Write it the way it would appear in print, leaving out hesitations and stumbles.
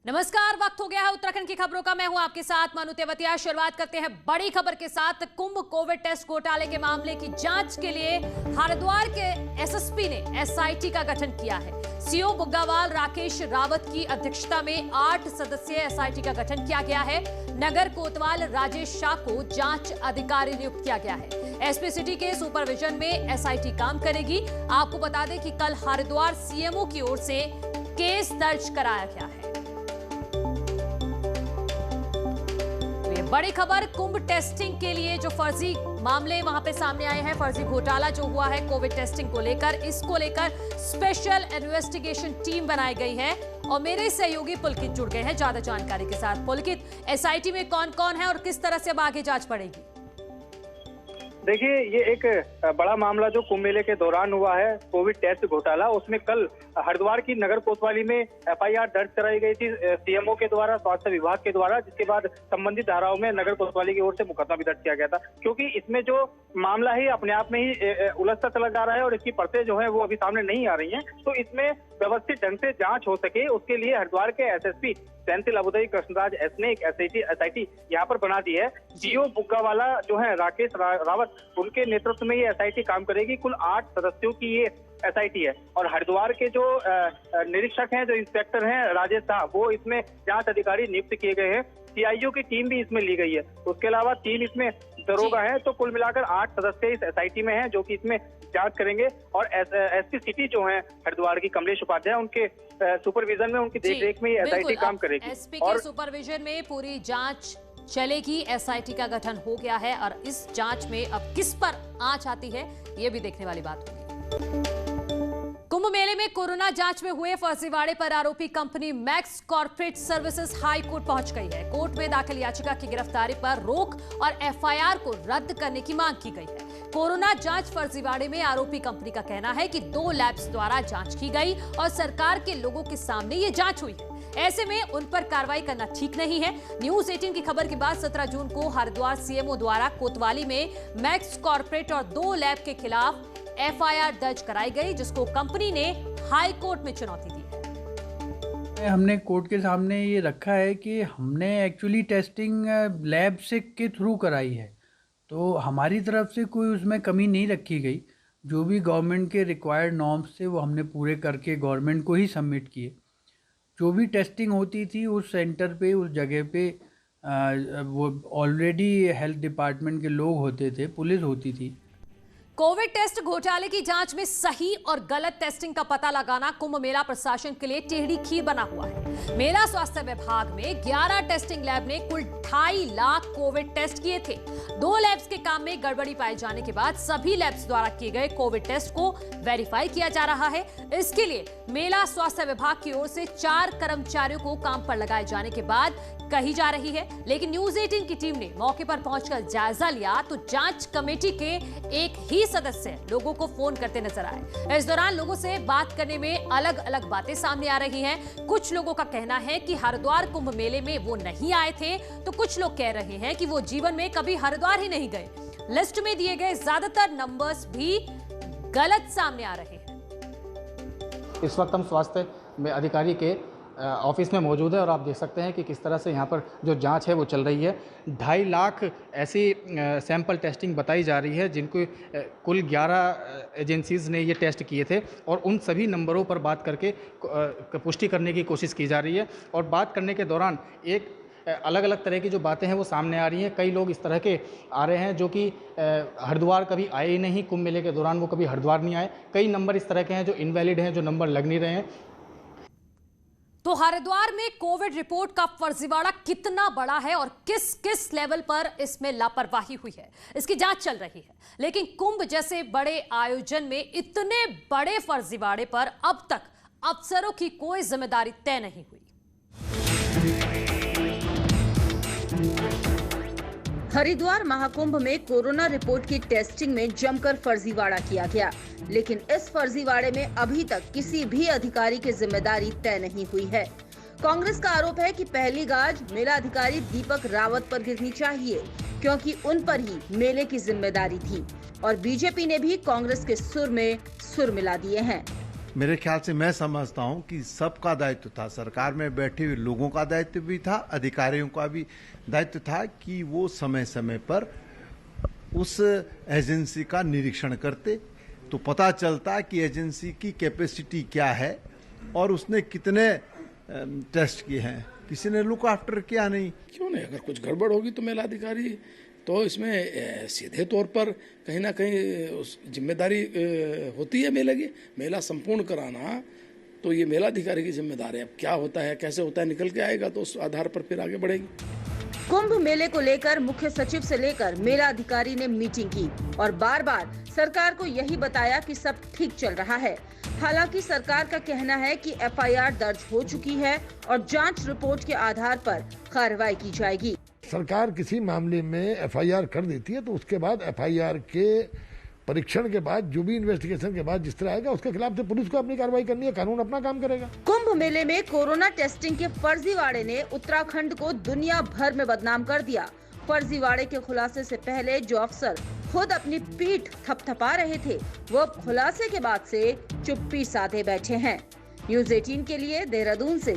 नमस्कार, वक्त हो गया है उत्तराखंड की खबरों का। मैं हूं आपके साथ मानु तेवतिया। शुरुआत करते हैं बड़ी खबर के साथ। कुंभ कोविड टेस्ट घोटाले के मामले की जांच के लिए हरिद्वार के एसएसपी ने एसआईटी का गठन किया है। सीओ बुग्गावाल राकेश रावत की अध्यक्षता में 8 सदस्यीय एसआईटी का गठन किया गया है। नगर कोतवाल राजेश शाह को जांच अधिकारी नियुक्त किया गया है। एसपी सिटी के सुपरविजन में एसआईटी काम करेगी। आपको बता दें कि कल हरिद्वार सीएमओ की ओर से केस दर्ज कराया गया है। बड़ी खबर, कुंभ टेस्टिंग के लिए जो फर्जी मामले वहां पे सामने आए हैं, फर्जी घोटाला जो हुआ है कोविड टेस्टिंग को लेकर, इसको लेकर स्पेशल इन्वेस्टिगेशन टीम बनाई गई है और मेरे सहयोगी पुलकित जुड़ गए हैं ज्यादा जानकारी के साथ। पुलकित, एसआईटी में कौन कौन है और किस तरह से अब आगे जांच बढ़ेगी? देखिए, ये एक बड़ा मामला जो कुंभ मेले के दौरान हुआ है, कोविड टेस्ट घोटाला। उसमें कल हरिद्वार की नगर कोतवाली में एफआईआर दर्ज कराई गई थी सीएमओ के द्वारा, स्वास्थ्य विभाग के द्वारा, जिसके बाद संबंधित धाराओं में नगर कोतवाली की ओर से मुकदमा भी दर्ज किया गया था। क्योंकि इसमें जो मामला है अपने आप में ही उलझता चला जा रहा है और इसकी परतें जो है वो अभी सामने नहीं आ रही हैं, तो इसमें व्यवस्थित ढंग से जांच हो सके उसके लिए हरिद्वार के एसएसपी सेंथिल अबुदई कृष्णराज एस ने एक एसआईटी यहाँ पर बना दी है। सीओ बुग्गावाला जो है राकेश रावत, उनके नेतृत्व में ये एसआईटी काम करेगी। कुल 8 सदस्यों की ये एसआईटी है और हरिद्वार के जो निरीक्षक हैं, जो इंस्पेक्टर हैं राजेश शाह, वो इसमें जांच अधिकारी नियुक्त किए गए हैं। सीआईओ की टीम भी इसमें ली गई है। उसके अलावा 3 इसमें दरोगा हैं। तो कुल मिलाकर 8 सदस्य इस एसआईटी में हैं जो कि इसमें जांच करेंगे। और एसपी सिटी जो है हरिद्वार की कमलेश उपाध्याय, उनके सुपरविजन में, उनकी देखरेख में ये एसआईटी काम करेगी। एसपी के सुपरविजन में पूरी जांच चलेगी। एसआईटी का गठन हो गया है और इस जांच में अब किस पर आंच आती है ये भी देखने वाली बात होगी। कुंभ मेले में कोरोना जांच में हुए फर्जीवाड़े पर आरोपी company max corporate services high court पहुंच गई है। कोर्ट में दाखिल याचिका की गिरफ्तारी पर रोक और एफआईआर को रद्द करने की मांग की गई है। कोरोना जांच फर्जीवाड़े में आरोपी कंपनी का कहना है कि 2 लैब्स द्वारा जांच की गई और सरकार के लोगों के सामने ये जांच हुई है। ऐसे में उन पर कार्रवाई करना ठीक नहीं है। न्यूज 18 की खबर के बाद 17 जून को हरिद्वार सीएमओ द्वारा कोतवाली में मैक्स कॉर्पोरेट और 2 लैब के खिलाफ एफआईआर दर्ज कराई गई, जिसको कंपनी ने हाई कोर्ट में चुनौती दी है। हमने कोर्ट के सामने ये रखा है कि हमने एक्चुअली टेस्टिंग लैब से के थ्रू कराई है, तो हमारी तरफ से कोई उसमें कमी नहीं रखी गई। जो भी गवर्नमेंट के रिक्वायर्ड नॉर्म्स थे वो हमने पूरे करके गवर्नमेंट को ही सबमिट किए। जो भी टेस्टिंग होती थी उस सेंटर पे, उस जगह पे वो ऑलरेडी हेल्थ डिपार्टमेंट के लोग होते थे, पुलिस होती थी। कोविड टेस्ट घोटाले की जांच में सही और गलत टेस्टिंग का पता लगाना कुंभ मेला प्रशासन के लिए टेढ़ी खीर बना हुआ है। मेला स्वास्थ्य विभाग में 11 टेस्टिंग लैब ने कुल 2.5 लाख कोविड टेस्ट किए थे। 2 लैब्स के काम में गड़बड़ी पाए जाने के बाद सभी लैब्स द्वारा किए गए कोविड टेस्ट को वेरीफाई किया जा रहा है। इसके लिए मेला स्वास्थ्य विभाग की ओर से 4 कर्मचारियों को काम पर लगाए जाने के बाद कही जा रही है। लेकिन न्यूज 18 की टीम ने मौके पर पहुंचकर जायजा लिया तो जांच कमेटी के एक ही सदस्य लोगों को फोन करते नजर आए। इस दौरान लोगों से बात करने में अलग अलग बातें सामने आ रही हैं। कुछ लोगों का कहना है कि हरिद्वार कुंभ मेले में वो नहीं आए थे, तो कुछ लोग कह रहे हैं कि वो जीवन में कभी हरिद्वार ही नहीं गए। लिस्ट में दिए गए ज्यादातर नंबर्स भी गलत सामने आ रहे हैं। इस वक्त हम स्वास्थ्य में अधिकारी के ऑफिस में मौजूद है और आप देख सकते हैं कि किस तरह से यहाँ पर जो जांच है वो चल रही है। 2.5 लाख ऐसी सैंपल टेस्टिंग बताई जा रही है जिनको कुल 11 एजेंसीज़ ने ये टेस्ट किए थे और उन सभी नंबरों पर बात करके पुष्टि करने की कोशिश की जा रही है। और बात करने के दौरान एक अलग अलग तरह की जो बातें हैं वो सामने आ रही हैं। कई लोग इस तरह के आ रहे हैं जो कि हरिद्वार कभी आए ही नहीं, कुंभ मेले के दौरान वो कभी हरिद्वार नहीं आए। कई नंबर इस तरह के हैं जो इनवैलिड हैं, जो नंबर लग नहीं रहे हैं। तो हरिद्वार में कोविड रिपोर्ट का फर्जीवाड़ा कितना बड़ा है और किस किस लेवल पर इसमें लापरवाही हुई है, इसकी जांच चल रही है। लेकिन कुंभ जैसे बड़े आयोजन में इतने बड़े फर्जीवाड़े पर अब तक अफसरों की कोई जिम्मेदारी तय नहीं हुई। हरिद्वार महाकुंभ में कोरोना रिपोर्ट की टेस्टिंग में जमकर फर्जीवाड़ा किया गया, लेकिन इस फर्जीवाड़े में अभी तक किसी भी अधिकारी की जिम्मेदारी तय नहीं हुई है। कांग्रेस का आरोप है कि पहली गाज मेला अधिकारी दीपक रावत पर गिरनी चाहिए, क्योंकि उन पर ही मेले की जिम्मेदारी थी। और बीजेपी ने भी कांग्रेस के सुर में सुर मिला दिए हैं। मेरे ख्याल से मैं समझता हूं कि सबका दायित्व था, सरकार में बैठे हुए लोगों का दायित्व भी था, अधिकारियों का भी दायित्व था कि वो समय समय पर उस एजेंसी का निरीक्षण करते, तो पता चलता कि एजेंसी की कैपेसिटी क्या है और उसने कितने टेस्ट किए हैं। किसी ने लुक आफ्टर किया नहीं। क्यों नहीं, अगर कुछ गड़बड़ होगी तो मेलाधिकारी तो इसमें सीधे तौर पर कहीं ना कहीं उस जिम्मेदारी होती है मेले की। मेला संपूर्ण कराना तो ये मेलाधिकारी की जिम्मेदारी है। अब क्या होता है, कैसे होता है, निकल के आएगा तो उस आधार पर फिर आगे बढ़ेगी। कुंभ मेले को लेकर मुख्य सचिव से लेकर मेला अधिकारी ने मीटिंग की और बार बार सरकार को यही बताया कि सब ठीक चल रहा है। हालांकि सरकार का कहना है कि एफआईआर दर्ज हो चुकी है और जांच रिपोर्ट के आधार पर कार्रवाई की जाएगी। सरकार किसी मामले में एफआईआर कर देती है तो उसके बाद एफआईआर के परीक्षण के बाद, जो भी इन्वेस्टिगेशन के बाद जिस तरह आएगा उसके खिलाफ से पुलिस को अपनी कार्रवाई करनी है, कानून अपना काम करेगा। कुंभ मेले में कोरोना टेस्टिंग के फर्जीवाड़े ने उत्तराखंड को दुनिया भर में बदनाम कर दिया। फर्जीवाड़े के खुलासे से पहले जो अफसर खुद अपनी पीठ थपथपा रहे थे, वो अब खुलासे के बाद से चुप्पी साधे बैठे हैं। न्यूज़ 18 के लिए देहरादून से